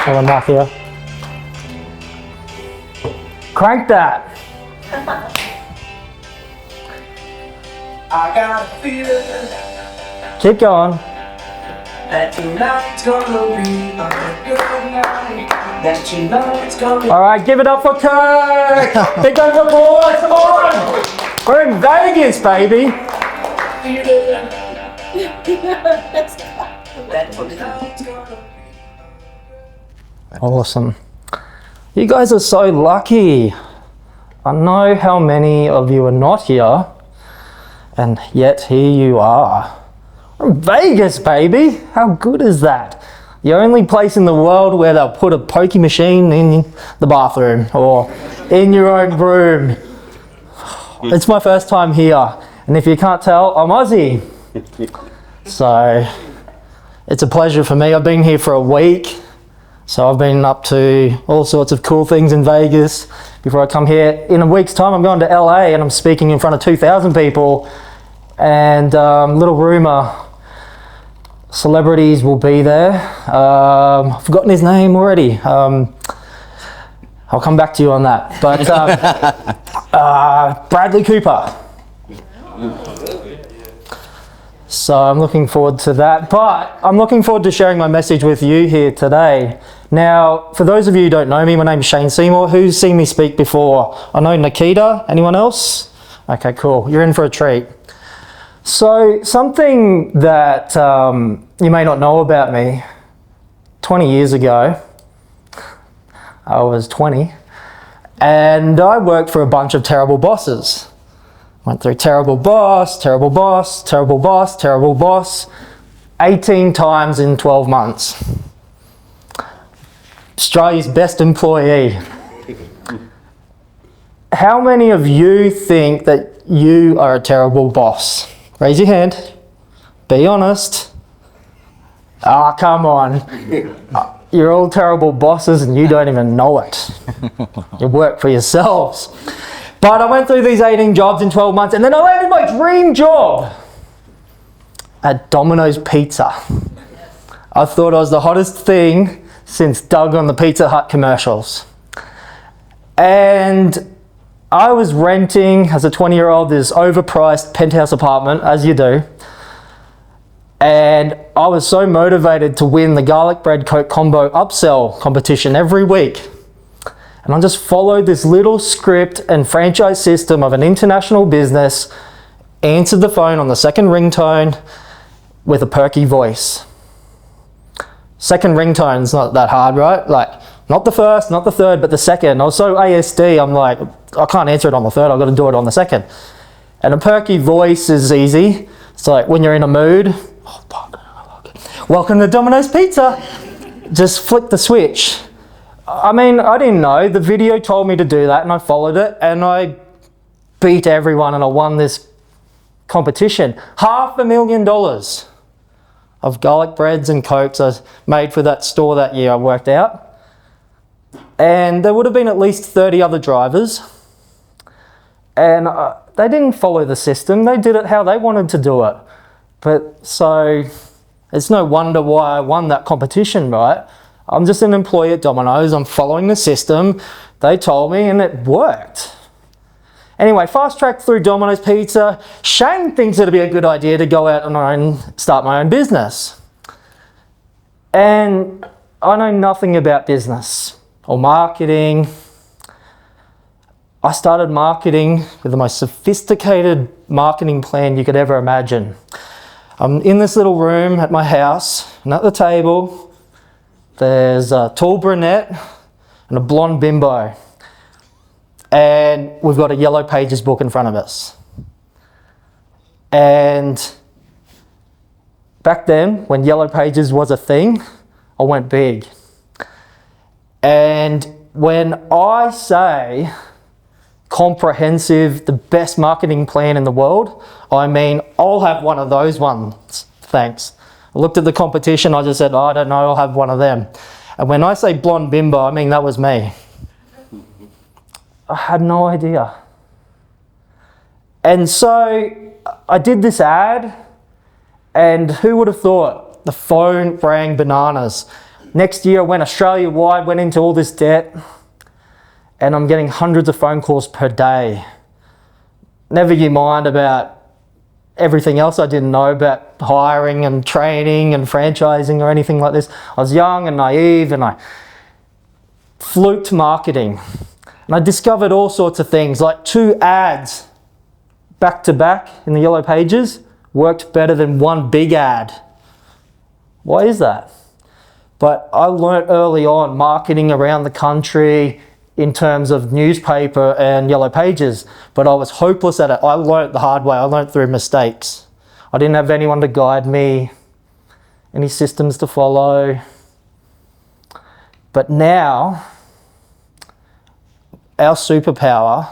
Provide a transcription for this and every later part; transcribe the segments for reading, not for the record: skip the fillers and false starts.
Hold on back here. Crank that. I got a feeling Keep going. that tonight's gonna be a good night. That tonight's gonna All right, give it up for Kirk. Big up for boys. Come on. We're in Vegas, baby. be that tonight's gonna be. Awesome. You guys are so lucky. I know how many of you are not here, and yet here you are. We're in Vegas, baby. How good is that? The only place in the world where they'll put a pokey machine in the bathroom or in your own room. It's my first time here, and if you can't tell, I'm Aussie. So it's a pleasure for me. I've been here for a week. So I've been up to all sorts of cool things in Vegas before I come here. In a week's time, I'm going to LA and I'm speaking in front of 2,000 people. And little rumor, celebrities will be there. I've forgotten his name already. I'll come back to you on that. But Bradley Cooper. So I'm looking forward to that, but I'm looking forward to sharing my message with you here today. Now, for those of you who don't know me, my name is Seymour. Who's seen me speak before? I know Nikita. Anyone else? Okay, cool. You're in for a treat. So something that you may not know about me, 20 years ago, I was 20, and I worked for a bunch of terrible bosses. Went through terrible boss, terrible boss, terrible boss, terrible boss, 18 times in 12 months. Australia's best employee. How many of you think that you are a terrible boss? Raise your hand. Be honest. Ah, come on. You're all terrible bosses and you don't even know it. You work for yourselves. But I went through these 18 jobs in 12 months and then I landed my dream job at Domino's Pizza. I thought I was the hottest thing since Doug on the Pizza Hut commercials. And I was renting, as a 20-year-old, this overpriced penthouse apartment, as you do. And I was so motivated to win the garlic bread Coke combo upsell competition every week. And I just followed this little script and franchise system of an international business, answered the phone on the second ringtone with a perky voice. Second ringtone's not that hard, right? Like, not the first, not the third, but the second. I was so ASD, I'm like, I can't answer it on the third, I've got to do it on the second. And a perky voice is easy. It's like when you're in a mood, oh, welcome to Domino's Pizza. Just flick the switch. I mean, I didn't know. The video told me to do that and I followed it and I beat everyone and I won this competition. $500,000 of garlic breads and Cokes I made for that store that year I worked out. And there would have been at least 30 other drivers. And they didn't follow the system. They did it how they wanted to do it. But so it's no wonder why I won that competition, right? I'm just an employee at Domino's. I'm following the system. They told me and it worked. Anyway, fast track through Domino's Pizza. Shane thinks it'd be a good idea to go out and start my own business. And I know nothing about business or marketing. I started marketing with the most sophisticated marketing plan you could ever imagine. I'm in this little room at my house, and at the table, there's a tall brunette and a blonde bimbo. And we've got a Yellow Pages book in front of us. And back then, when Yellow Pages was a thing, I went big. And when I say comprehensive, the best marketing plan in the world, I mean, I'll have one of those ones, thanks. I looked at the competition, I just said, oh, I don't know, I'll have one of them. And when I say blonde bimbo, I mean, that was me. I had no idea. And so I did this ad, and who would have thought? The phone rang bananas. Next year I went Australia-wide, went into all this debt, and I'm getting hundreds of phone calls per day. Never you mind about everything else I didn't know about hiring and training and franchising or anything like this. I was young and naive, and I fluked marketing. And I discovered all sorts of things, like 2 ads back to back in the yellow pages worked better than 1 big ad. Why is that? But I learnt early on marketing around the country in terms of newspaper and yellow pages, but I was hopeless at it. I learnt the hard way. I learnt through mistakes. I didn't have anyone to guide me, any systems to follow. But now, our superpower,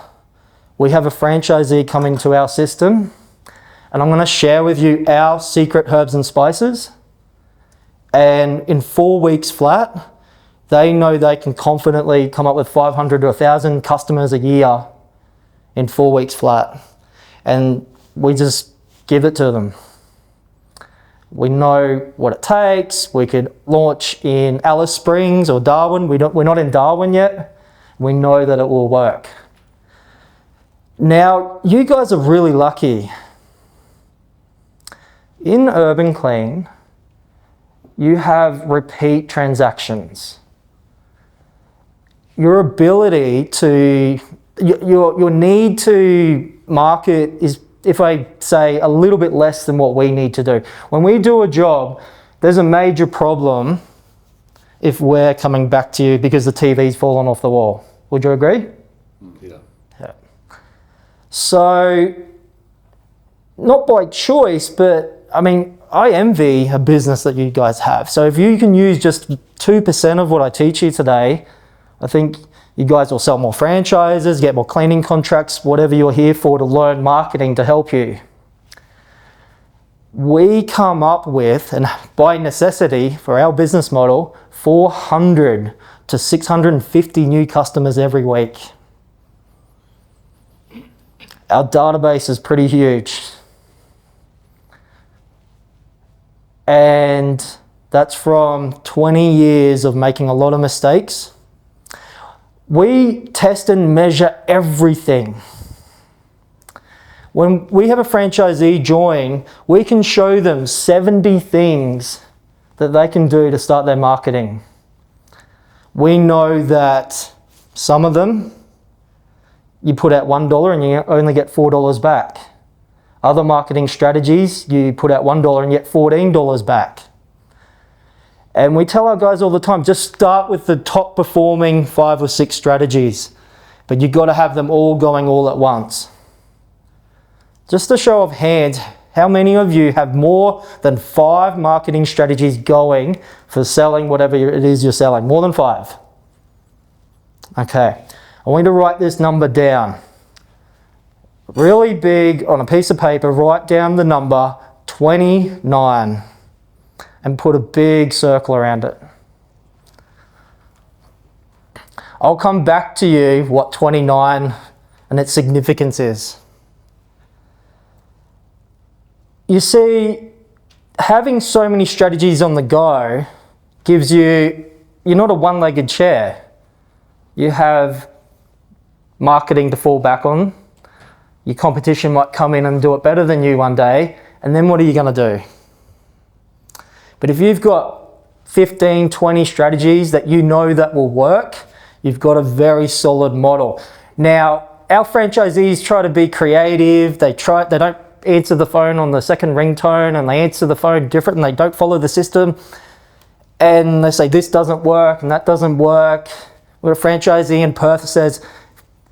we have a franchisee coming to our system, and I'm going to share with you our secret herbs and spices. And in 4 weeks flat, they know they can confidently come up with 500 to 1,000 customers a year in 4 weeks flat. And we just give it to them. We know what it takes. We could launch in Alice Springs or Darwin. We're not in Darwin yet. We know that it will work. Now, you guys are really lucky. In Urban Clean, you have repeat transactions. Your ability to, your need to market is, if I say, a little bit less than what we need to do. When we do a job, there's a major problem if we're coming back to you because the TV's fallen off the wall. Would you agree? Yeah. Yeah. So, not by choice, but I mean, I envy a business that you guys have. So if you can use just 2% of what I teach you today, I think you guys will sell more franchises, get more cleaning contracts, whatever you're here for to learn marketing to help you. We come up with, and by necessity for our business model, 400 to 650 new customers every week. Our database is pretty huge. And that's from 20 years of making a lot of mistakes. We test and measure everything. When we have a franchisee join, we can show them 70 things that they can do to start their marketing. We know that some of them, you put out $1 and you only get $4 back. Other marketing strategies, you put out $1 and get $14 back. And we tell our guys all the time, just start with the top performing 5 or 6 strategies, but you've got to have them all going all at once. Just a show of hands, how many of you have more than 5 marketing strategies going for selling whatever it is you're selling? More than 5? Okay, I want you to write this number down. Really big on a piece of paper, write down the number 29 and put a big circle around it. I'll come back to you what 29 and its significance is. You see, having so many strategies on the go gives you, you're not a one-legged chair. You have marketing to fall back on. Your competition might come in and do it better than you one day, and then what are you going to do? But if you've got 15, 20 strategies that you know that will work, you've got a very solid model. Now, our franchisees try to be creative. They don't answer the phone on the second ringtone, and they answer the phone different, and they don't follow the system. And they say this doesn't work and that doesn't work. We're a franchisee in Perth that says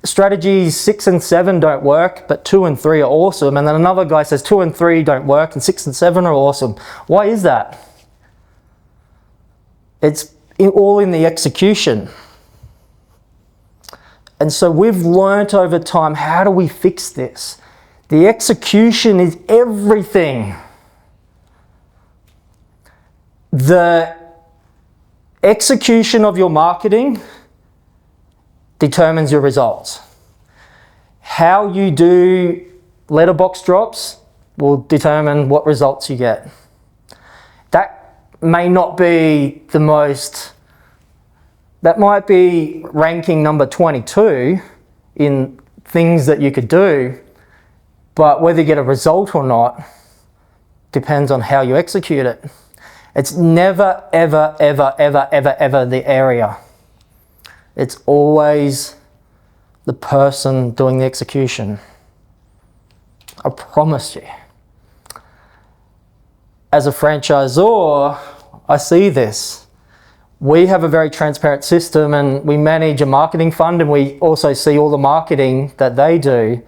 strategies 6 and 7 don't work, but 2 and 3 are awesome. And then another guy says 2 and 3 don't work and 6 and 7 are awesome. Why is that? It's all in the execution. And so we've learnt over time, how do we fix this? The execution is everything. The execution of your marketing determines your results. How you do letterbox drops will determine what results you get. That may not be the most, that might be ranking number 22 in things that you could do, but whether you get a result or not depends on how you execute it. It's never, ever, ever, ever, ever, ever the area. It's always the person doing the execution. I promise you. As a franchisor, I see this. We have a very transparent system and we manage a marketing fund, and we also see all the marketing that they do,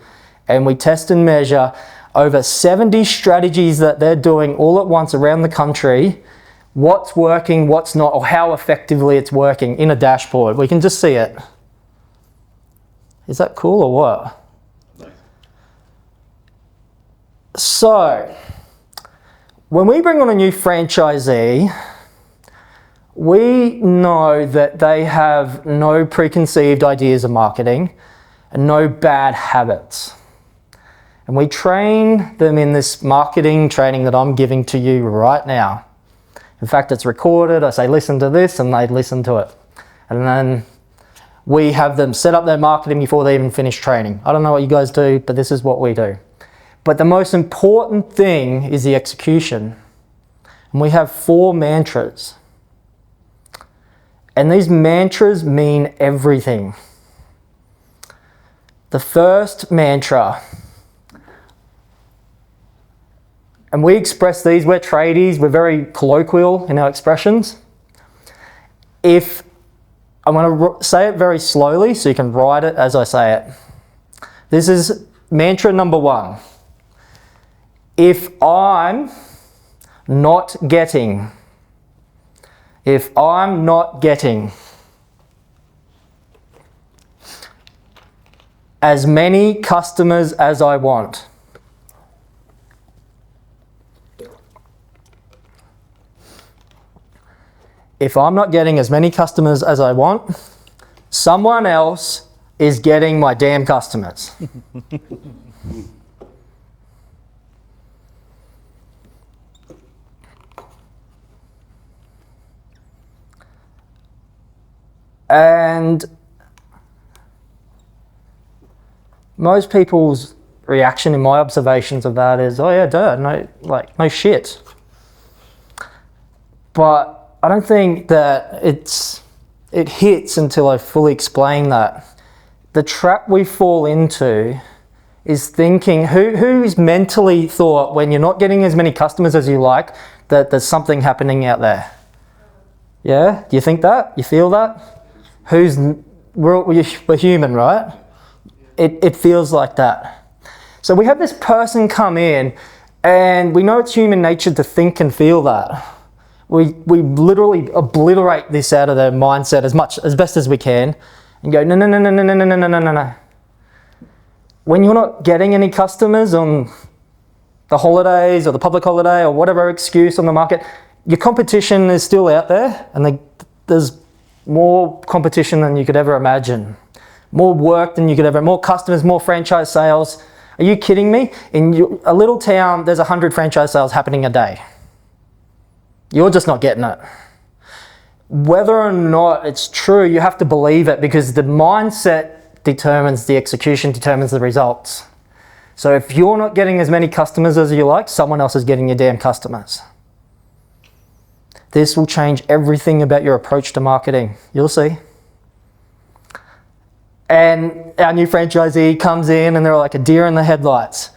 and we test and measure over 70 strategies that they're doing all at once around the country, what's working, what's not, or how effectively it's working in a dashboard. We can just see it. Is that cool or what? Nice. So, when we bring on a new franchisee, we know that they have no preconceived ideas of marketing and no bad habits. And we train them in this marketing training that I'm giving to you right now. In fact, it's recorded. I say, listen to this, and they listen to it. And then we have them set up their marketing before they even finish training. I don't know what you guys do, but this is what we do. But the most important thing is the execution. And we have 4 mantras. And these mantras mean everything. The first mantra, and we express these, we're tradies, we're very colloquial in our expressions. If I'm going to say it very slowly so you can write it as I say it. This is mantra number 1. If I'm not getting as many customers as I want, if I'm not getting as many customers as I want, someone else is getting my damn customers. And most people's reaction in my observations of that is, oh yeah, duh, no shit. But I don't think that it hits until I fully explain that. The trap we fall into is thinking, who's mentally thought when you're not getting as many customers as you like, that there's something happening out there? Yeah? Do you think that? You feel that? We're human, right? It feels like that. So we have this person come in, and we know it's human nature to think and feel that. We literally obliterate this out of their mindset as best as we can, and go, no. When you're not getting any customers on the holidays or the public holiday or whatever excuse on the market, your competition is still out there, and there's more competition than you could ever imagine. More work than you could ever, more customers, more franchise sales. Are you kidding me? In a little town, there's 100 franchise sales happening a day. You're just not getting it. Whether or not it's true, you have to believe it, because the mindset determines the execution, determines the results. So if you're not getting as many customers as you like, someone else is getting your damn customers. This will change everything about your approach to marketing. You'll see. And our new franchisee comes in and they're like a deer in the headlights.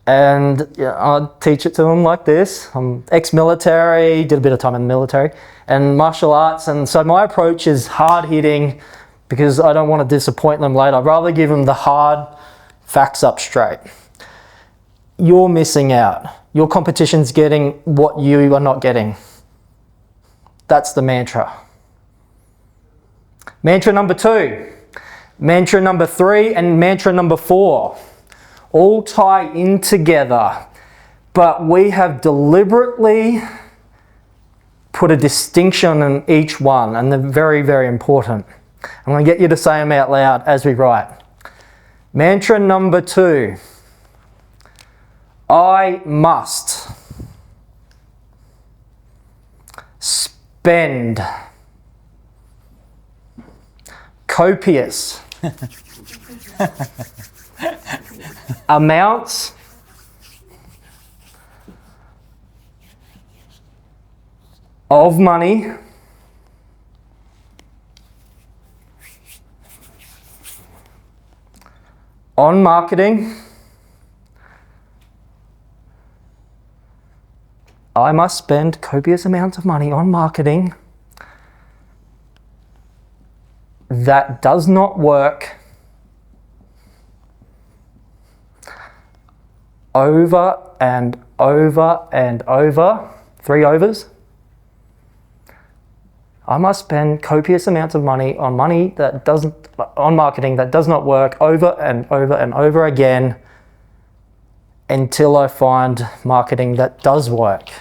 And I'll teach it to them like this. I'm ex-military, did a bit of time in the military, and martial arts. And so my approach is hard hitting, because I don't want to disappoint them later. I'd rather give them the hard facts up straight. You're missing out. Your competition's getting what you are not getting. That's the mantra. Mantra number 2, mantra number 3, and mantra number 4 all tie in together, but we have deliberately put a distinction in each one, and they're very, very important. I'm going to get you to say them out loud as we write. Mantra number 2, I must. spend copious amounts of money on marketing. I must spend copious amounts of money on marketing that does not work over and over and over. 3 overs. I must spend copious amounts of money on marketing that does not work over and over and over again until I find marketing that does work.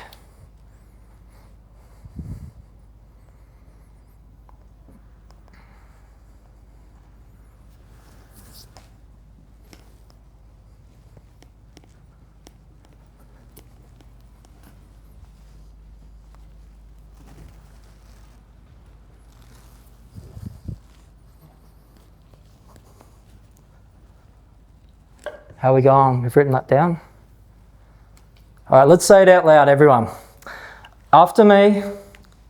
How are we going? We've written that down. All right, let's say it out loud, everyone. After me,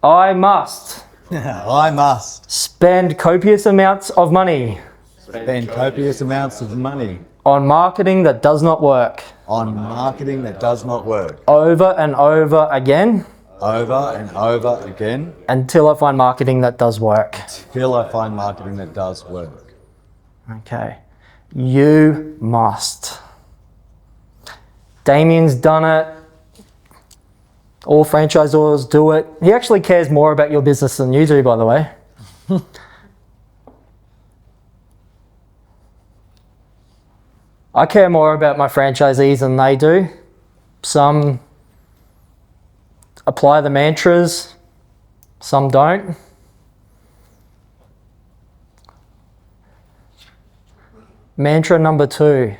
I must. I must. Spend copious amounts of money. Spend copious amounts of money. On marketing that does not work. On marketing that does not work. Over and over again. Over and over again. Until I find marketing that does work. Till I find marketing that does work. Okay. You must. Damien's done it. All franchisors do it. He actually cares more about your business than you do, by the way. I care more about my franchisees than they do. Some apply the mantras, some don't. Mantra number 2,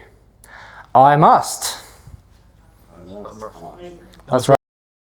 I must. That's right.